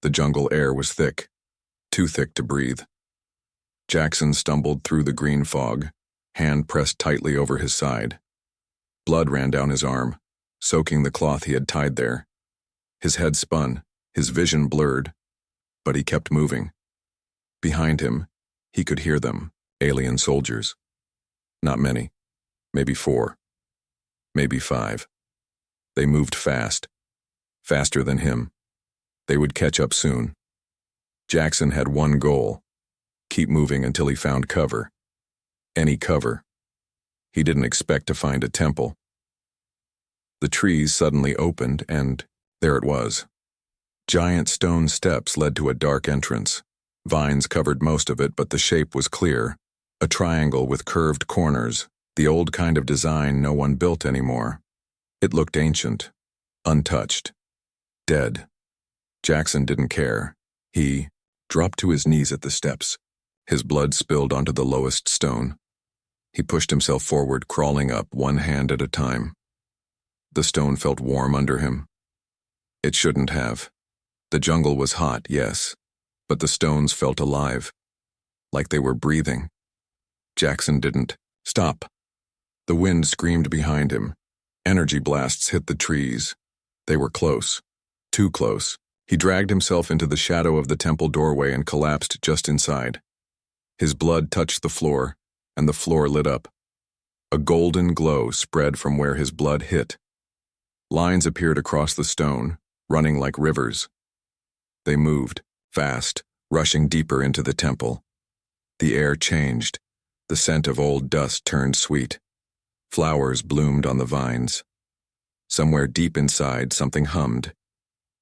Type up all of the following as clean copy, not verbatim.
The jungle air was thick, too thick to breathe. Jackson stumbled through the green fog, hand pressed tightly over his side. Blood ran down his arm, soaking the cloth he had tied there. His head spun, his vision blurred, but he kept moving. Behind him, he could hear them, alien soldiers. Not many, maybe 4, maybe 5. They moved fast, faster than him. They would catch up soon. Jackson had one goal: keep moving until he found cover. Any cover. He didn't expect to find a temple. The trees suddenly opened, and there it was. Giant stone steps led to a dark entrance. Vines covered most of it, but the shape was clear. A triangle with curved corners, the old kind of design no one built anymore. It looked ancient, untouched, dead. Jackson didn't care. He dropped to his knees at the steps. His blood spilled onto the lowest stone. He pushed himself forward, crawling up, one hand at a time. The stone felt warm under him. It shouldn't have. The jungle was hot, yes, but the stones felt alive, like they were breathing. Jackson didn't stop. The wind screamed behind him. Energy blasts hit the trees. They were close, too close. He dragged himself into the shadow of the temple doorway and collapsed just inside. His blood touched the floor, and the floor lit up. A golden glow spread from where his blood hit. Lines appeared across the stone, running like rivers. They moved, fast, rushing deeper into the temple. The air changed. The scent of old dust turned sweet. Flowers bloomed on the vines. Somewhere deep inside, something hummed.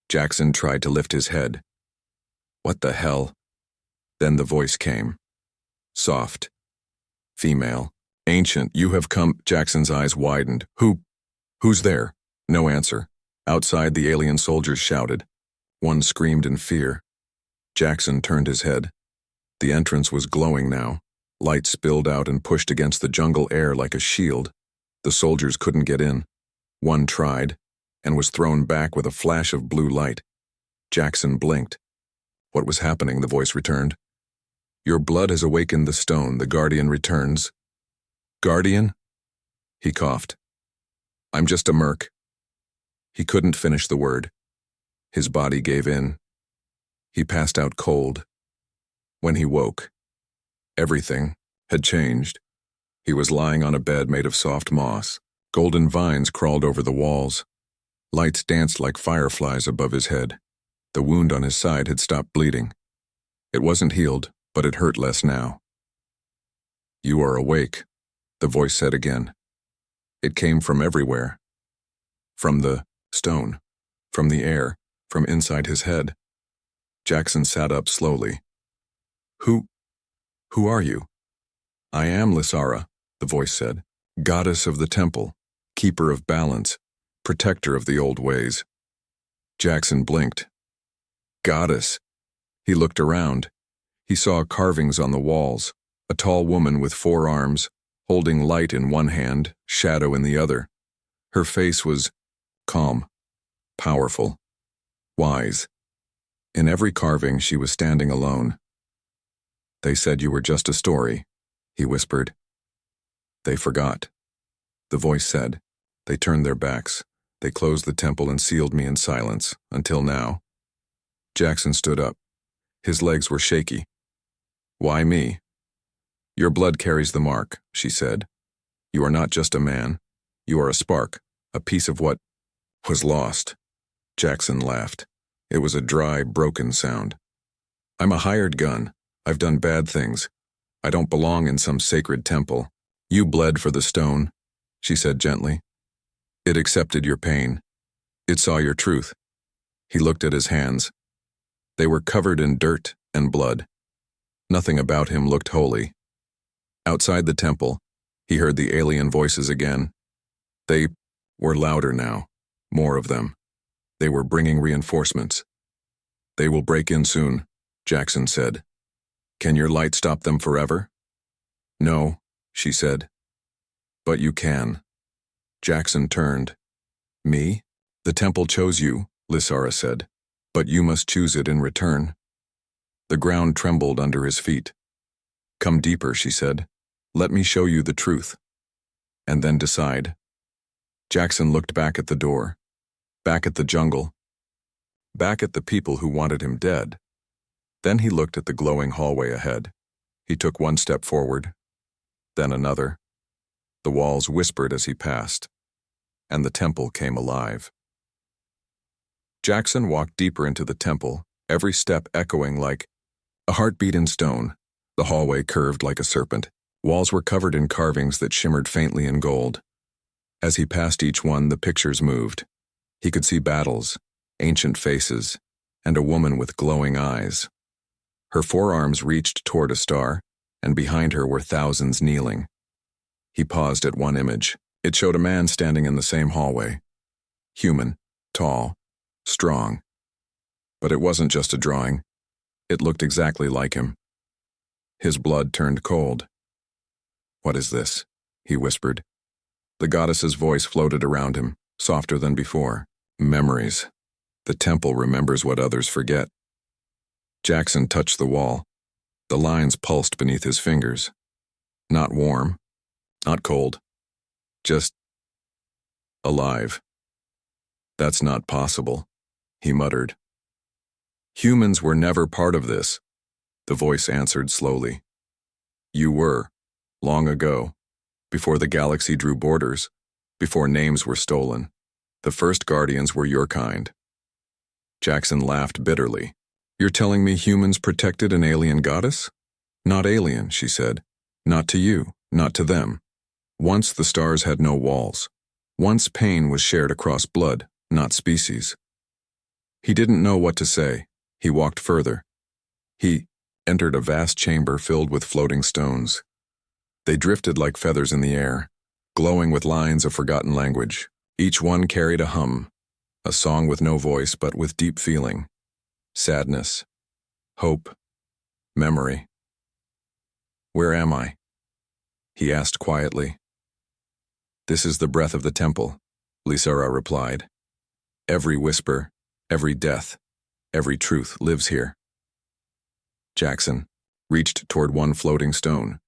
Jackson tried to lift his head. What the hell? Then the voice came. Soft. Female. Ancient, you have come. Jackson's eyes widened. Who's there? No answer. Outside, the alien soldiers shouted. One screamed in fear. Jackson turned his head. The entrance was glowing now. Light spilled out and pushed against the jungle air like a shield. The soldiers couldn't get in. One tried, and was thrown back with a flash of blue light. Jackson blinked. What was happening? The voice returned. Your blood has awakened the stone. The guardian returns. Guardian? He coughed. I'm just a merc. He couldn't finish the word. His body gave in. He passed out cold. When he woke, everything had changed. He was lying on a bed made of soft moss. Golden vines crawled over the walls. Lights danced like fireflies above his head. The wound on his side had stopped bleeding. It wasn't healed, but it hurt less now. You are awake, the voice said again. It came from everywhere. From the stone, from the air, from inside his head. Jackson sat up slowly. Who are you? I am Lysara, the voice said. Goddess of the temple, keeper of balance, protector of the old ways. Jackson blinked. Goddess. He looked around. He saw carvings on the walls, a tall woman with 4 arms, holding light in one hand, shadow in the other. Her face was calm, powerful, wise. In every carving, she was standing alone. They said you were just a story, he whispered. They forgot. The voice said. They turned their backs. They closed the temple and sealed me in silence, until now. Jackson stood up. His legs were shaky. Why me? Your blood carries the mark, she said. You are not just a man. You are a spark, a piece of what was lost. Jackson laughed. It was a dry, broken sound. I'm a hired gun. I've done bad things. I don't belong in some sacred temple. You bled for the stone, she said gently. It accepted your pain. It saw your truth. He looked at his hands. They were covered in dirt and blood. Nothing about him looked holy. Outside the temple, he heard the alien voices again. They were louder now, more of them. They were bringing reinforcements. They will break in soon, Jackson said. Can your light stop them forever? No, she said. But you can. Jackson turned. Me? The temple chose you, Lysara said. But you must choose it in return. The ground trembled under his feet. Come deeper, she said. Let me show you the truth. And then decide. Jackson looked back at the door, back at the jungle, back at the people who wanted him dead. Then he looked at the glowing hallway ahead. He took one step forward, then another. The walls whispered as he passed, and the temple came alive. Jackson walked deeper into the temple, every step echoing like a heartbeat in stone. The hallway curved like a serpent. Walls were covered in carvings that shimmered faintly in gold. As he passed each one, the pictures moved. He could see battles, ancient faces, and a woman with glowing eyes. Her forearms reached toward a star, and behind her were thousands kneeling. He paused at one image. It showed a man standing in the same hallway. Human, tall, strong. But it wasn't just a drawing. It looked exactly like him. His blood turned cold. "What is this?" he whispered. The goddess's voice floated around him, softer than before. "Memories. The temple remembers what others forget." Jackson touched the wall. The lines pulsed beneath his fingers. Not warm, not cold, just alive. "That's not possible," he muttered. "Humans were never part of this," the voice answered slowly. "You were, long ago, before the galaxy drew borders, before names were stolen. The first guardians were your kind." Jackson laughed bitterly. "You're telling me humans protected an alien goddess?" "Not alien," she said. "Not to you, not to them. Once the stars had no walls. Once pain was shared across blood, not species." He didn't know what to say. He walked further. He entered a vast chamber filled with floating stones. They drifted like feathers in the air, glowing with lines of forgotten language. Each one carried a hum, a song with no voice but with deep feeling. Sadness, hope, memory. "Where am I?" he asked quietly. "This is the breath of the temple," Lisara replied. "Every whisper, every death, every truth lives here." Jackson reached toward one floating stone.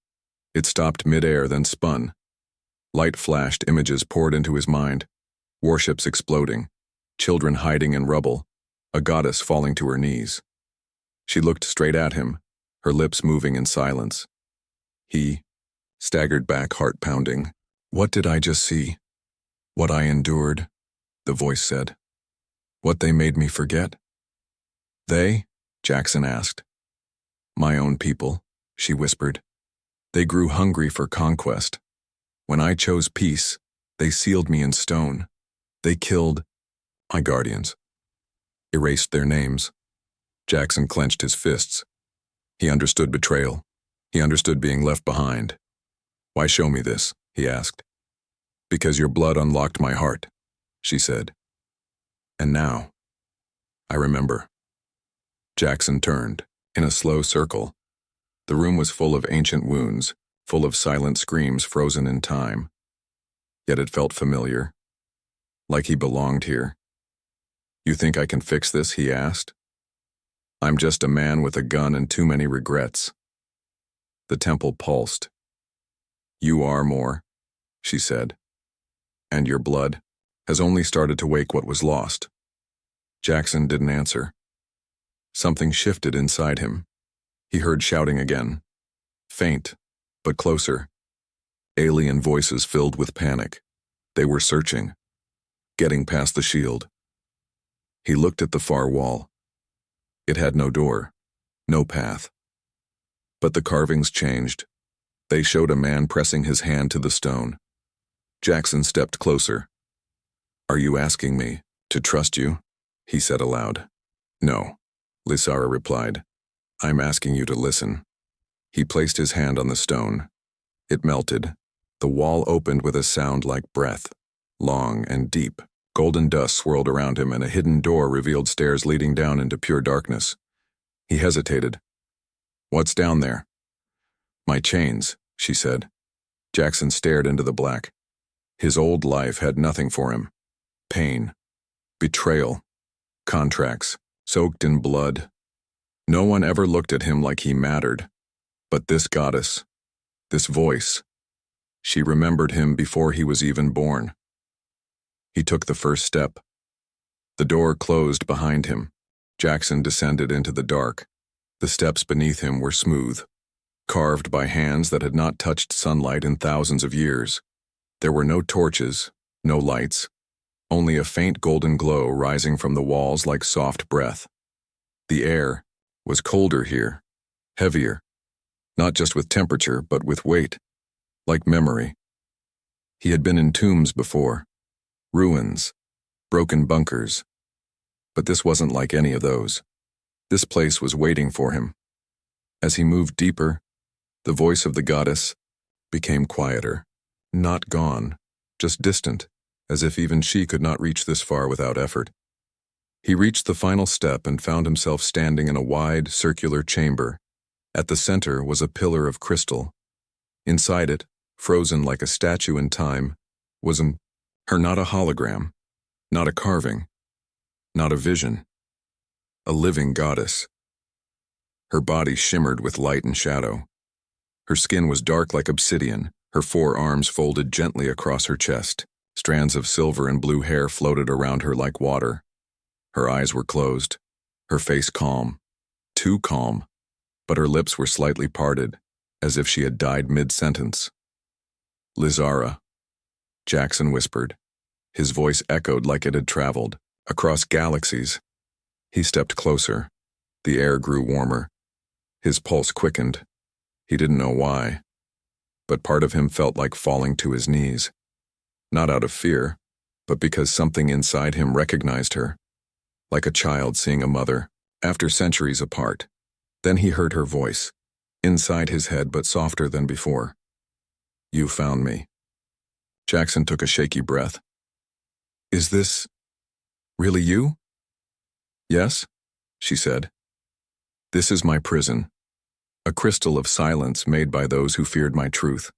It stopped midair, then spun. Light flashed, images poured into his mind. Warships exploding, children hiding in rubble, a goddess falling to her knees. She looked straight at him, her lips moving in silence. He staggered back, heart pounding. "What did I just see? What I endured," the voice said. "What they made me forget." "They?" Jackson asked. "My own people," she whispered. "They grew hungry for conquest. When I chose peace, they sealed me in stone. They killed my guardians, erased their names." Jackson clenched his fists. He understood betrayal. He understood being left behind. "Why show me this?" he asked. "Because your blood unlocked my heart," she said. "And now, I remember." Jackson turned, in a slow circle. The room was full of ancient wounds, full of silent screams frozen in time. Yet it felt familiar, like he belonged here. "You think I can fix this?" he asked. "I'm just a man with a gun and too many regrets." The temple pulsed. "You are more," she said. "And your blood has only started to wake what was lost." Jackson didn't answer. Something shifted inside him. He heard shouting again. Faint, but closer. Alien voices filled with panic. They were searching, getting past the shield. He looked at the far wall. It had no door, no path. But the carvings changed. They showed a man pressing his hand to the stone. Jackson stepped closer. "Are you asking me to trust you?" he said aloud. "No," Lisara replied. "I'm asking you to listen." He placed his hand on the stone. It melted. The wall opened with a sound like breath, long and deep. Golden dust swirled around him, and a hidden door revealed stairs leading down into pure darkness. He hesitated. "What's down there?" "My chains," she said. Jackson stared into the black. His old life had nothing for him. Pain, betrayal, contracts, soaked in blood. No one ever looked at him like he mattered. But this goddess, this voice, she remembered him before he was even born. He took the first step. The door closed behind him. Jackson descended into the dark. The steps beneath him were smooth, carved by hands that had not touched sunlight in thousands of years. There were no torches, no lights, only a faint golden glow rising from the walls like soft breath. The air was colder here, heavier, not just with temperature, but with weight, like memory. He had been in tombs before, ruins, broken bunkers, but this wasn't like any of those. This place was waiting for him. As he moved deeper, the voice of the goddess became quieter, not gone, just distant, as if even she could not reach this far without effort. He reached the final step and found himself standing in a wide, circular chamber. At the center was a pillar of crystal. Inside it, frozen like a statue in time, was her, not a hologram, not a carving, not a vision, a living goddess. Her body shimmered with light and shadow. Her skin was dark like obsidian, her 4 arms folded gently across her chest. Strands of silver and blue hair floated around her like water. Her eyes were closed, her face calm, too calm, but her lips were slightly parted, as if she had died mid-sentence. "Lizara," Jackson whispered. His voice echoed like it had traveled across galaxies. He stepped closer. The air grew warmer. His pulse quickened. He didn't know why, but part of him felt like falling to his knees. Not out of fear, but because something inside him recognized her, like a child seeing a mother, after centuries apart. Then he heard her voice, inside his head but softer than before. "You found me." Jackson took a shaky breath. "Is this really you?" "Yes," she said. "This is my prison, a crystal of silence made by those who feared my truth.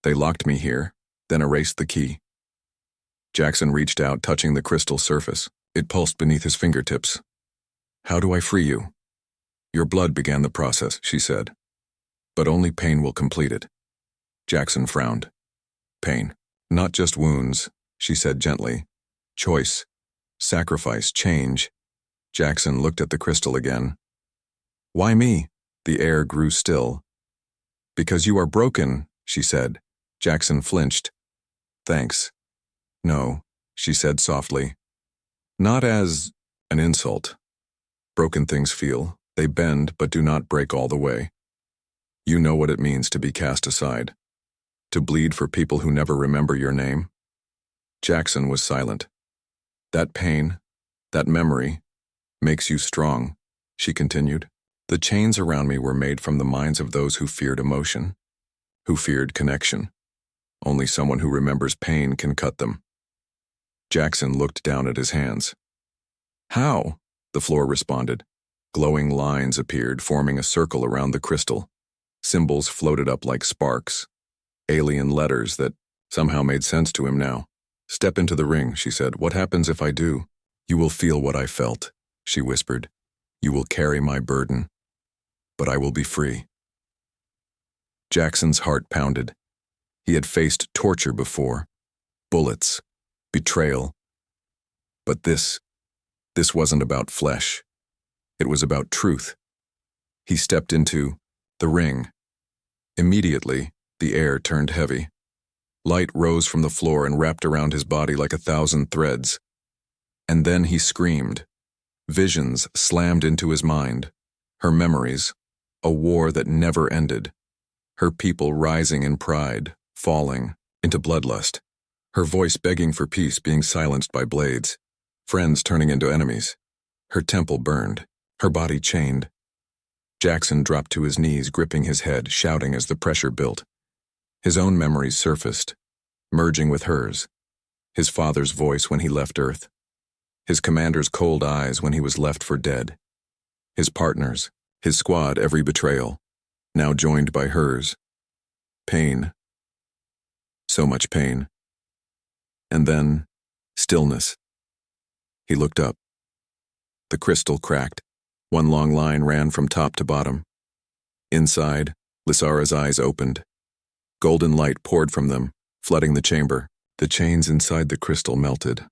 They locked me here, then erased the key." Jackson reached out, touching the crystal surface. It pulsed beneath his fingertips. "How do I free you?" "Your blood began the process," she said. "But only pain will complete it." Jackson frowned. "Pain, not just wounds," she said gently. "Choice, sacrifice, change." Jackson looked at the crystal again. "Why me?" The air grew still. "Because you are broken," she said. Jackson flinched. "Thanks." "No," she said softly. "Not as an insult. Broken things feel. They bend but do not break all the way. You know what it means to be cast aside, to bleed for people who never remember your name." Jackson was silent. "That pain, that memory, makes you strong," she continued. "The chains around me were made from the minds of those who feared emotion, who feared connection. Only someone who remembers pain can cut them." Jackson looked down at his hands. "How?" the floor responded. Glowing lines appeared, forming a circle around the crystal. Symbols floated up like sparks, alien letters that somehow made sense to him now. "Step into the ring," she said. "What happens if I do?" "You will feel what I felt," she whispered. "You will carry my burden, but I will be free." Jackson's heart pounded. He had faced torture before, bullets, betrayal. But this wasn't about flesh. It was about truth. He stepped into the ring. Immediately, the air turned heavy. Light rose from the floor and wrapped around his body like 1,000 threads. And then he screamed. Visions slammed into his mind. Her memories, a war that never ended. Her people rising in pride, falling into bloodlust. Her voice begging for peace being silenced by blades. Friends turning into enemies. Her temple burned. Her body chained. Jackson dropped to his knees, gripping his head, shouting as the pressure built. His own memories surfaced, merging with hers. His father's voice when he left Earth. His commander's cold eyes when he was left for dead. His partners, his squad, every betrayal, now joined by hers. Pain. So much pain. And then, stillness. He looked up. The crystal cracked. One long line ran from top to bottom. Inside, Lysara's eyes opened. Golden light poured from them, flooding the chamber. The chains inside the crystal melted.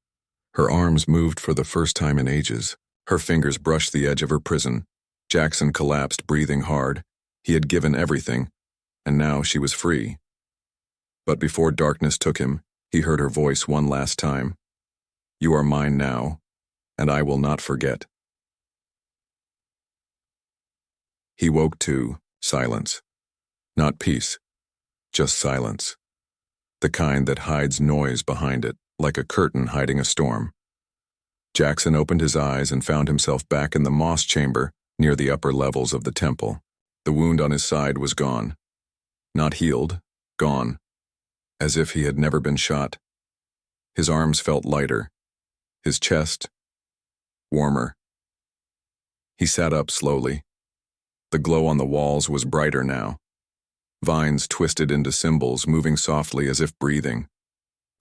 Her arms moved for the first time in ages. Her fingers brushed the edge of her prison. Jackson collapsed, breathing hard. He had given everything, and now she was free. But before darkness took him, he heard her voice one last time. "You are mine now, and I will not forget." He woke to silence. Not peace, just silence. The kind that hides noise behind it, like a curtain hiding a storm. Jackson opened his eyes and found himself back in the moss chamber near the upper levels of the temple. The wound on his side was gone. Not healed, gone. As if he had never been shot. His arms felt lighter. His chest, warmer. He sat up slowly. The glow on the walls was brighter now. Vines twisted into symbols, moving softly as if breathing.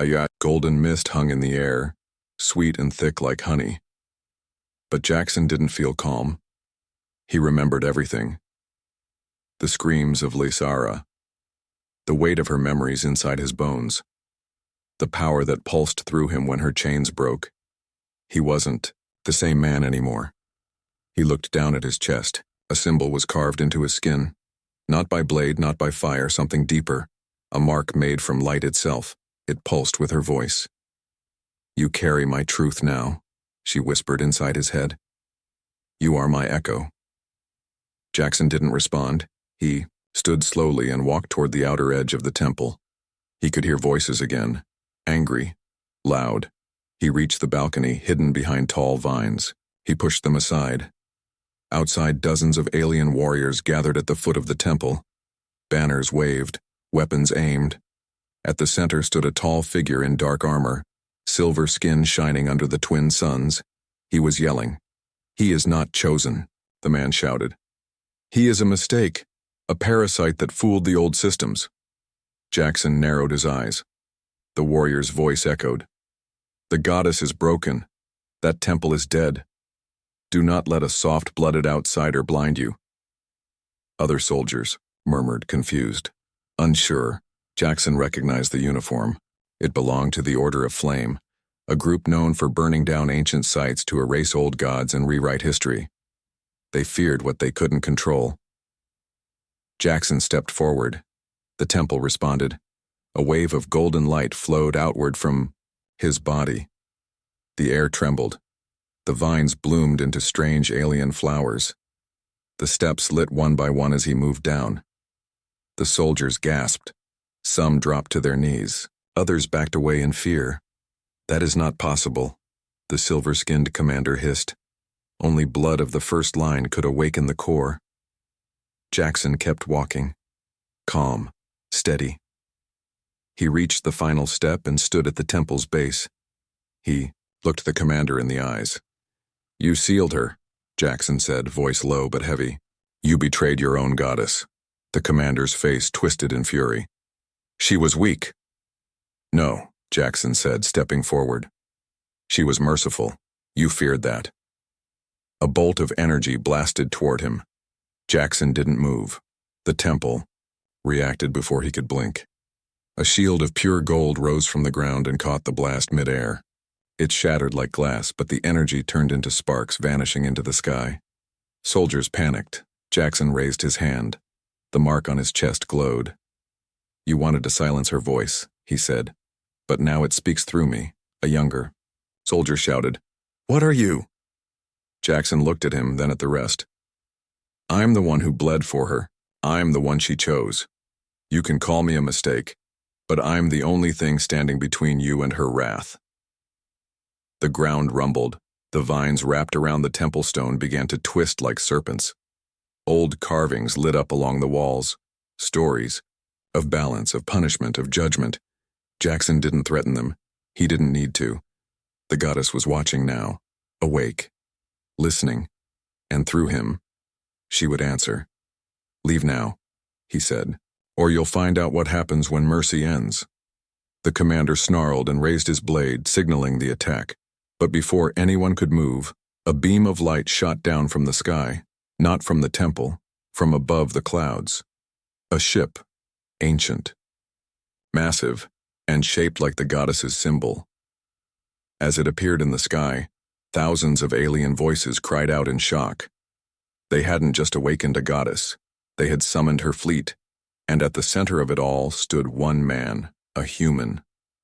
A golden mist hung in the air, sweet and thick like honey. But Jackson didn't feel calm. He remembered everything. The screams of Lysara, the weight of her memories inside his bones, the power that pulsed through him when her chains broke. He wasn't the same man anymore. He looked down at his chest. A symbol was carved into his skin. Not by blade, not by fire, something deeper. A mark made from light itself. It pulsed with her voice. "You carry my truth now," she whispered inside his head. "You are my echo." Jackson didn't respond. He stood slowly and walked toward the outer edge of the temple. He could hear voices again, angry, loud. He reached the balcony, hidden behind tall vines. He pushed them aside. Outside, dozens of alien warriors gathered at the foot of the temple. Banners waved, weapons aimed. At the center stood a tall figure in dark armor, silver skin shining under the twin suns. He was yelling. "He is not chosen," the man shouted. "He is a mistake, a parasite that fooled the old systems." Jackson narrowed his eyes. The warrior's voice echoed. "The goddess is broken. That temple is dead. Do not let a soft-blooded outsider blind you." Other soldiers murmured, confused. Unsure, Jackson recognized the uniform. It belonged to the Order of Flame, a group known for burning down ancient sites to erase old gods and rewrite history. They feared what they couldn't control. Jackson stepped forward. The temple responded. A wave of golden light flowed outward from his body. The air trembled. The vines bloomed into strange alien flowers. The steps lit one by one as he moved down. The soldiers gasped. Some dropped to their knees. Others backed away in fear. "That is not possible," the silver-skinned commander hissed. Only blood of the first line could awaken the core. Jackson kept walking. Calm, steady. He reached the final step and stood at the temple's base. He looked the commander in the eyes. "You sealed her," Jackson said, voice low but heavy. "You betrayed your own goddess." The commander's face twisted in fury. "She was weak." "No," Jackson said, stepping forward. "She was merciful. You feared that." A bolt of energy blasted toward him. Jackson didn't move. The temple reacted before he could blink. A shield of pure gold rose from the ground and caught the blast midair. It shattered like glass, but the energy turned into sparks, vanishing into the sky. Soldiers panicked. Jackson raised his hand. The mark on his chest glowed. "You wanted to silence her voice," he said. "But now it speaks through me." A younger soldier shouted, "What are you?" Jackson looked at him, then at the rest. "I'm the one who bled for her. I'm the one she chose. You can call me a mistake, but I'm the only thing standing between you and her wrath." The ground rumbled. The vines wrapped around the temple stone began to twist like serpents. Old carvings lit up along the walls. Stories of balance, of punishment, of judgment. Jackson didn't threaten them. He didn't need to. The goddess was watching now, awake, listening, and through him, she would answer. "Leave now," he said, "or you'll find out what happens when mercy ends." The commander snarled and raised his blade, signaling the attack. But before anyone could move, A beam of light shot down from the sky, not from the temple, from above the clouds. A ship, ancient, massive, and shaped like the goddess's symbol. As it appeared in the sky, thousands of alien voices cried out in shock. They hadn't just awakened a goddess, they had summoned her fleet, and at the center of it all stood one man, a human,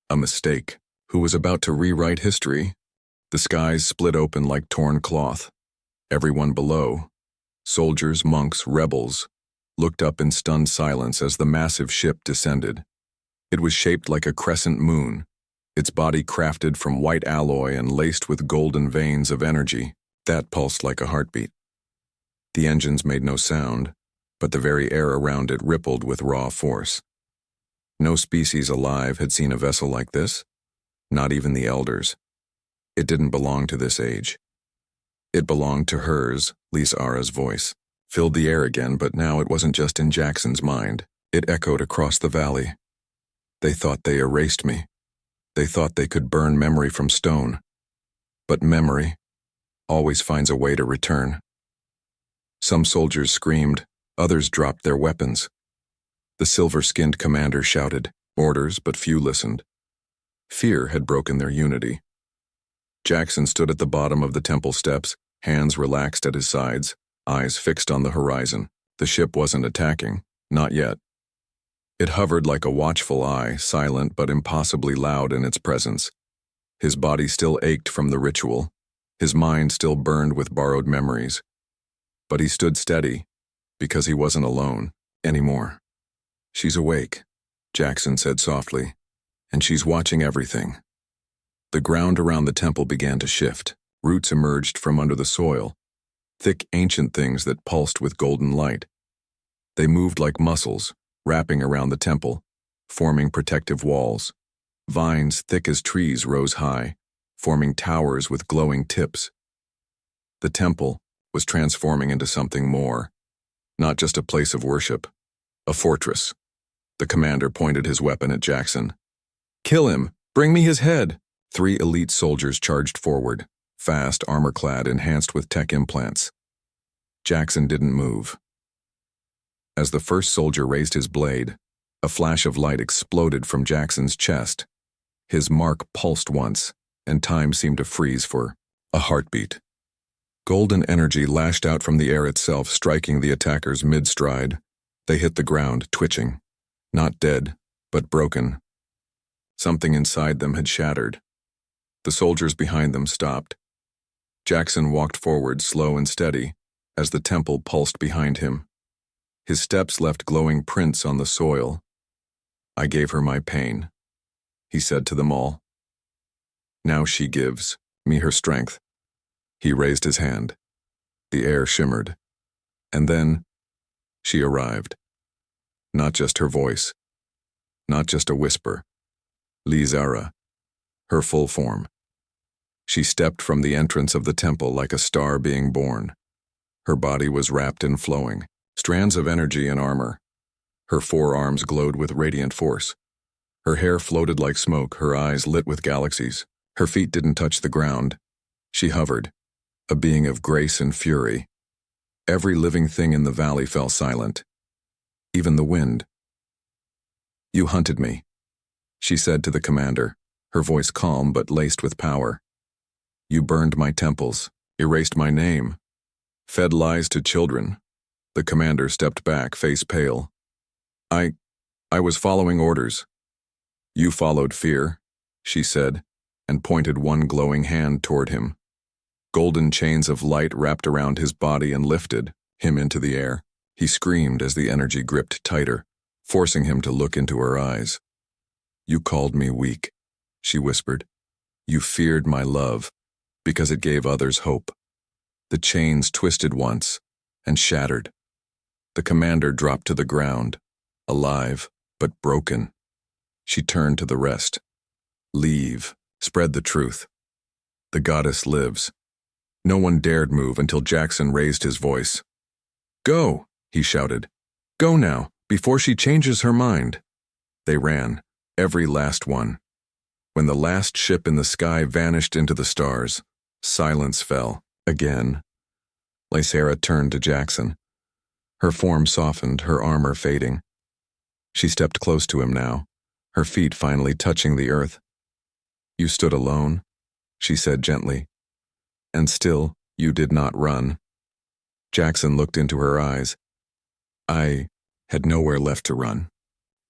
a mistake, who was about to rewrite history. The skies split open like torn cloth. Everyone below, soldiers, monks, rebels, looked up in stunned silence as the massive ship descended. It was shaped like a crescent moon, its body crafted from white alloy and laced with golden veins of energy that pulsed like a heartbeat. The engines made no sound, but the very air around it rippled with raw force. No species alive had seen a vessel like this, not even the elders. It didn't belong to this age. It belonged to hers. Lysara's voice filled the air again, but now it wasn't just in Jackson's mind. It echoed across the valley. They thought they erased me. They thought they could burn memory from stone. But memory always finds a way to return. Some soldiers screamed, others dropped their weapons. The silver-skinned commander shouted orders, but few listened. Fear had broken their unity. Jackson stood at the bottom of the temple steps, hands relaxed at his sides, eyes fixed on the horizon. The ship wasn't attacking, not yet. It hovered like a watchful eye, silent but impossibly loud in its presence. His body still ached from the ritual. His mind still burned with borrowed memories. But he stood steady, because he wasn't alone anymore. "She's awake," Jackson said softly, "and she's watching everything." The ground around the temple began to shift. Roots emerged from under the soil, thick ancient things that pulsed with golden light. They moved like muscles, wrapping around the temple, forming protective walls. Vines thick as trees rose high, forming towers with glowing tips. The temple was transforming into something more, not just a place of worship, a fortress. The commander pointed his weapon at Jackson. "Kill him! Bring me his head!" 3 elite soldiers charged forward, fast, armor-clad, enhanced with tech implants. Jackson didn't move. As the first soldier raised his blade, a flash of light exploded from Jackson's chest. His mark pulsed once, and time seemed to freeze for a heartbeat. Golden energy lashed out from the air itself, striking the attackers mid-stride. They hit the ground, twitching. Not dead, but broken. Something inside them had shattered. The soldiers behind them stopped. Jackson walked forward, slow and steady, as the temple pulsed behind him. His steps left glowing prints on the soil. "I gave her my pain," he said to them all. "Now she gives me her strength." He raised his hand. The air shimmered. And then she arrived. Not just her voice, not just a whisper. Lysara, her full form. She stepped from the entrance of the temple like a star being born. Her body was wrapped in flowing strands of energy and armor. Her forearms glowed with radiant force. Her hair floated like smoke, her eyes lit with galaxies. Her feet didn't touch the ground. She hovered, a being of grace and fury. Every living thing in the valley fell silent, even the wind. "You hunted me," she said to the commander, her voice calm but laced with power. "You burned my temples, erased my name, fed lies to children." The commander stepped back, face pale. I was following orders." "You followed fear," she said, and pointed one glowing hand toward him. Golden chains of light wrapped around his body and lifted him into the air. He screamed as the energy gripped tighter, forcing him to look into her eyes. "You called me weak," she whispered. "You feared my love, because it gave others hope." The chains twisted once and shattered. The commander dropped to the ground, alive but broken. She turned to the rest. "Leave. Spread the truth. The goddess lives." No one dared move until Jackson raised his voice. "Go," he shouted. "Go now, before she changes her mind." They ran, every last one. When the last ship in the sky vanished into the stars, silence fell. Again. Lysera turned to Jackson. Her form softened, her armor fading. She stepped close to him now, her feet finally touching the earth. "You stood alone," she said gently. "And still, you did not run." Jackson looked into her eyes. "I had nowhere left to run."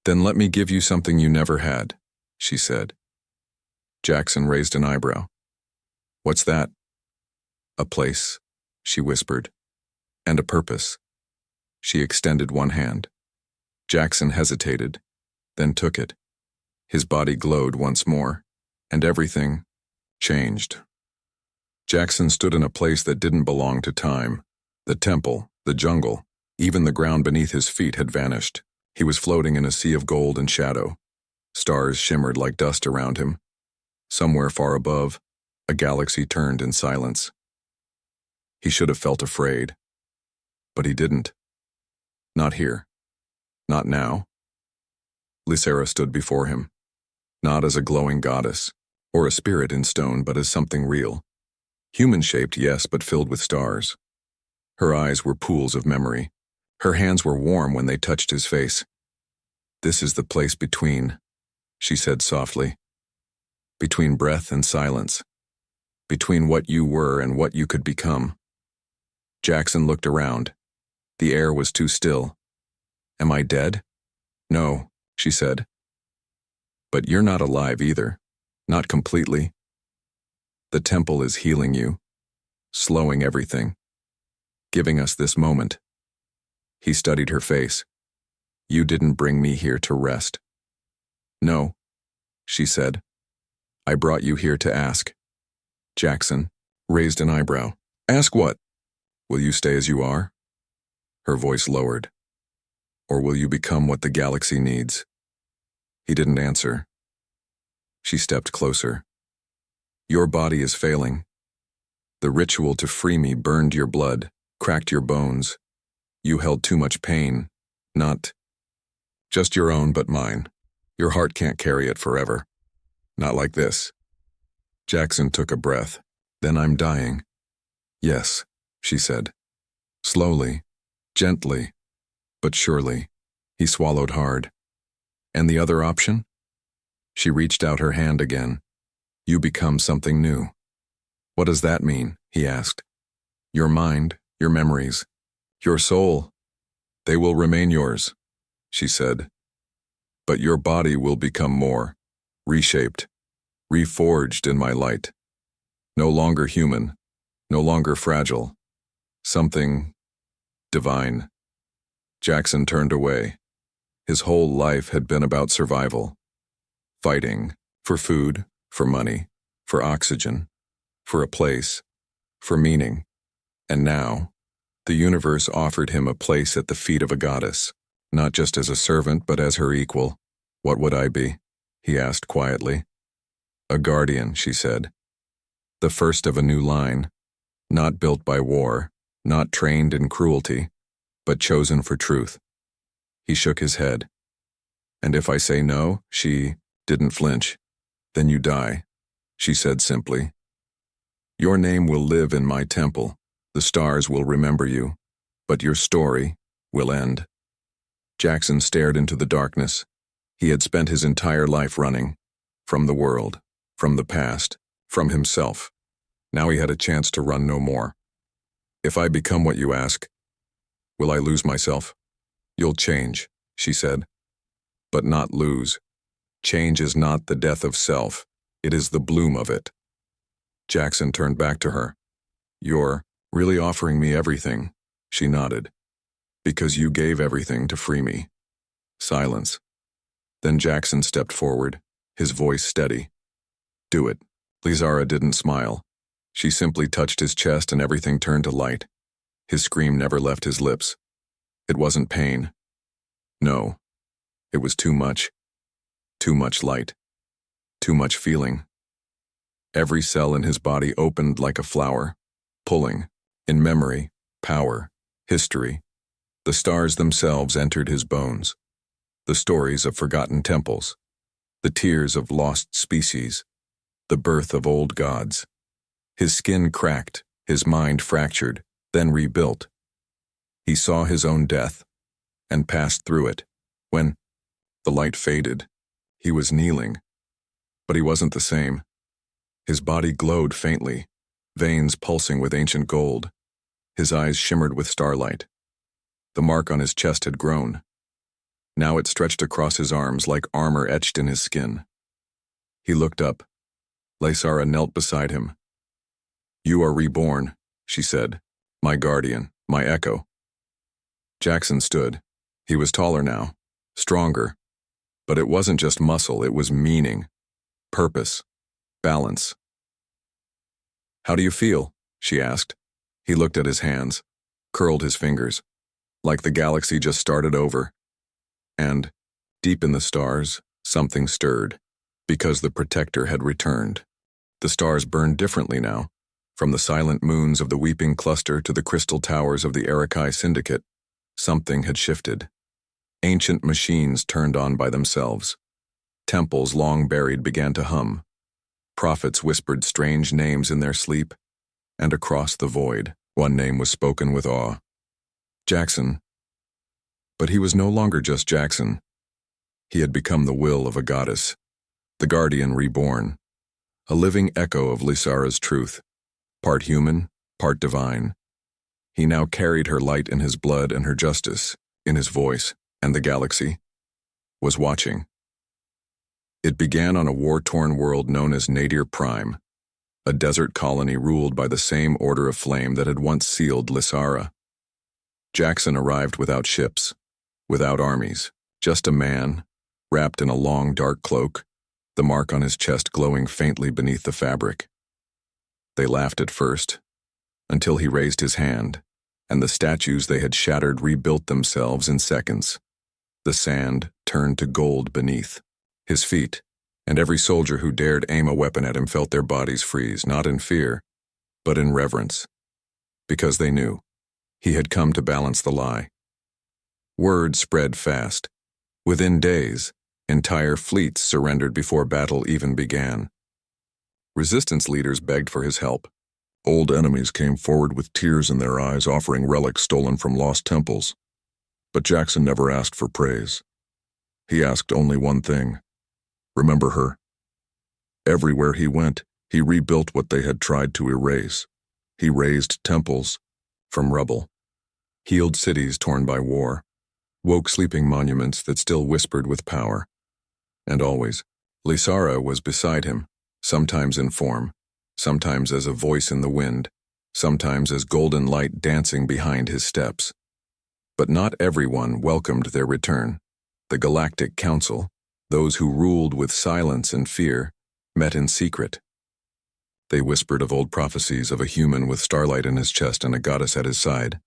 "Then let me give you something you never had," she said. Jackson raised an eyebrow. "What's that?" "A place," she whispered. "And a purpose." She extended one hand. Jackson hesitated, then took it. His body glowed once more, and everything changed. Jackson stood in a place that didn't belong to time. The temple, the jungle, even the ground beneath his feet had vanished. He was floating in a sea of gold and shadow. Stars shimmered like dust around him. Somewhere far above, a galaxy turned in silence. He should have felt afraid, but he didn't. Not here. Not now. Lysera stood before him, not as a glowing goddess, or a spirit in stone, but as something real. Human-shaped, yes, but filled with stars. Her eyes were pools of memory. Her hands were warm when they touched his face. "This is the place between," she said softly. "Between breath and silence. Between what you were and what you could become." Jackson looked around. The air was too still. "Am I dead?" "No," she said. "But you're not alive either. Not completely. The temple is healing you, slowing everything, giving us this moment." He studied her face. "You didn't bring me here to rest." "No," she said. "I brought you here to ask." Jackson raised an eyebrow. "Ask what?" "Will you stay as you are?" Her voice lowered. "Or will you become what the galaxy needs?" He didn't answer. She stepped closer. "Your body is failing. The ritual to free me burned your blood, cracked your bones. You held too much pain, not just your own but mine. Your heart can't carry it forever. Not like this." Jackson took a breath. "Then I'm dying." "Yes," she said. Slowly, gently, but surely. He swallowed hard. "And the other option?" She reached out her hand again. "You become something new." "What does that mean?" he asked. "Your mind, your memories, your soul, they will remain yours," she said. "But your body will become more, reshaped, reforged in my light. No longer human, no longer fragile. Something divine." Jackson turned away. His whole life had been about survival. Fighting for food, for money, for oxygen, for a place, for meaning. And now, the universe offered him a place at the feet of a goddess, not just as a servant but as her equal. "What would I be?" he asked quietly. "A guardian," she said. "The first of a new line, not built by war, not trained in cruelty, but chosen for truth." He shook his head. "And if I say no," she didn't flinch. "Then you die," she said simply. "Your name will live in my temple. The stars will remember you, but your story will end." Jackson stared into the darkness. He had spent his entire life running, from the world, from the past, from himself. Now he had a chance to run no more. "If I become what you ask, will I lose myself?" "You'll change," she said. "But not lose. Change is not the death of self. It is the bloom of it." Jackson turned back to her. "You're really offering me everything," she nodded. "Because you gave everything to free me." Silence. Then Jackson stepped forward, his voice steady. "Do it." Lysera didn't smile. She simply touched his chest and everything turned to light. His scream never left his lips. It wasn't pain. No. It was too much. Too much light. Too much feeling. Every cell in his body opened like a flower, pulling, in memory, power, history. The stars themselves entered his bones. The stories of forgotten temples. The tears of lost species. The birth of old gods. His skin cracked, His mind fractured, then rebuilt. He saw his own death and passed through it. When the light faded, he was kneeling, but he wasn't the same. His body glowed faintly, veins pulsing with ancient gold. His eyes shimmered with starlight. The mark on his chest had grown. Now it stretched across his arms like armor etched in his skin. He looked up. Lysara knelt beside him. "You are reborn," she said. "My guardian, my echo." Jackson stood. He was taller now, stronger. But it wasn't just muscle, it was meaning, purpose, balance. "How do you feel?" she asked. He looked at his hands, curled his fingers, like the galaxy just started over. And, deep in the stars, something stirred, because the protector had returned. The stars burned differently now, from the silent moons of the Weeping Cluster to the crystal towers of the Arakai Syndicate. Something had shifted. Ancient machines turned on by themselves. Temples long buried began to hum. Prophets whispered strange names in their sleep, and across the void, one name was spoken with awe. Jackson. But he was no longer just Jackson. He had become the will of a goddess, the guardian reborn, a living echo of Lysara's truth, part human, part divine. He now carried her light in his blood and her justice, in his voice, and the galaxy was watching. It began on a war-torn world known as Nadir Prime, a desert colony ruled by the same order of flame that had once sealed Lysara. Jackson arrived without ships, without armies, just a man, wrapped in a long dark cloak, the mark on his chest glowing faintly beneath the fabric. They laughed at first, until he raised his hand, and the statues they had shattered rebuilt themselves in seconds. The sand turned to gold beneath his feet, and every soldier who dared aim a weapon at him felt their bodies freeze, not in fear, but in reverence, because they knew he had come to balance the lie. Word spread fast. Within days, entire fleets surrendered before battle even began. Resistance leaders begged for his help. Old enemies came forward with tears in their eyes, offering relics stolen from lost temples. But Jackson never asked for praise. He asked only one thing: remember her. Everywhere he went, he rebuilt what they had tried to erase. He raised temples from rubble, healed cities torn by war, woke sleeping monuments that still whispered with power. And always, Lysara was beside him, sometimes in form, sometimes as a voice in the wind, sometimes as golden light dancing behind his steps. But not everyone welcomed their return. The Galactic Council, those who ruled with silence and fear, met in secret. They whispered of old prophecies of a human with starlight in his chest and a goddess at his side.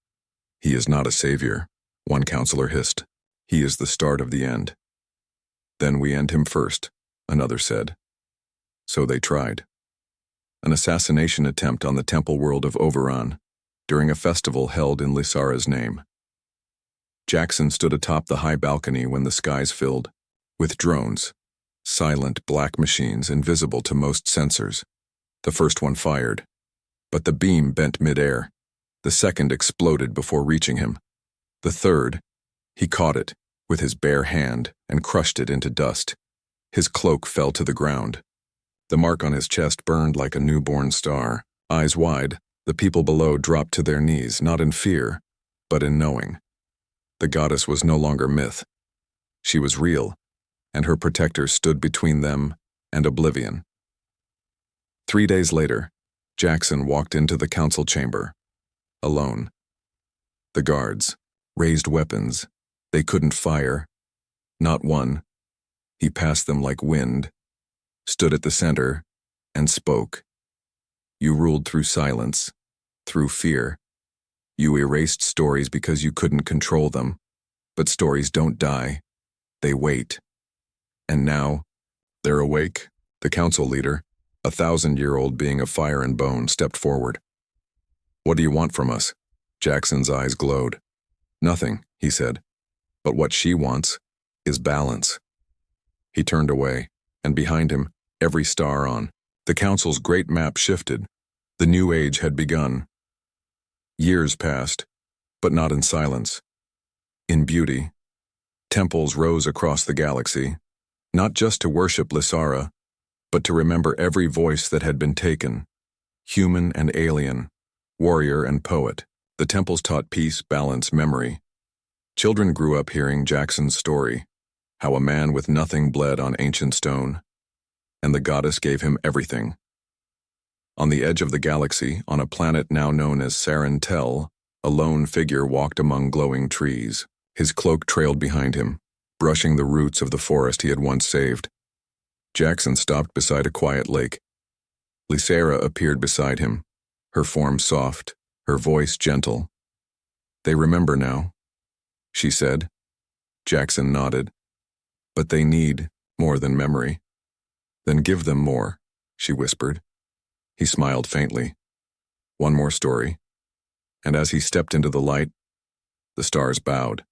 "He is not a savior," one counselor hissed. "He is the start of the end." "Then we end him first," another said. So they tried. An assassination attempt on the temple world of Overon, during a festival held in Lysara's name. Jackson stood atop the high balcony when the skies filled with drones, silent black machines invisible to most sensors. The first one fired, but the beam bent midair. The second exploded before reaching him. The third, he caught it with his bare hand and crushed it into dust. His cloak fell to the ground. The mark on his chest burned like a newborn star. Eyes wide, the people below dropped to their knees, not in fear, but in knowing. The goddess was no longer myth. She was real, and her protector stood between them and oblivion. 3 days later, Jackson walked into the council chamber, alone. The guards raised weapons. They couldn't fire. Not one. He passed them like wind, stood at the center, and spoke. "You ruled through silence, through fear. You erased stories because you couldn't control them. But stories don't die. They wait. And now, they're awake." The council leader, a 1,000-year-old being of fire and bone, stepped forward. "What do you want from us?" Jackson's eyes glowed. "Nothing," he said. "But what she wants is balance." He turned away, and behind him, every star on the council's great map shifted. The new age had begun, Years passed, but not in silence. In beauty, temples rose across the galaxy, not just to worship Lysara, but to remember every voice that had been taken, human and alien, warrior and poet. The temples taught peace, balance, memory. Children grew up hearing Jackson's story, how a man with nothing bled on ancient stone, and the goddess gave him everything. On the edge of the galaxy, on a planet now known as Sarin Tel, a lone figure walked among glowing trees. His cloak trailed behind him, brushing the roots of the forest he had once saved. Jackson stopped beside a quiet lake. Lysara appeared beside him, her form soft, her voice gentle. "They remember now," she said. Jackson nodded. "But they need more than memory." "Then give them more," she whispered. He smiled faintly. "One more story." And as he stepped into the light, the stars bowed.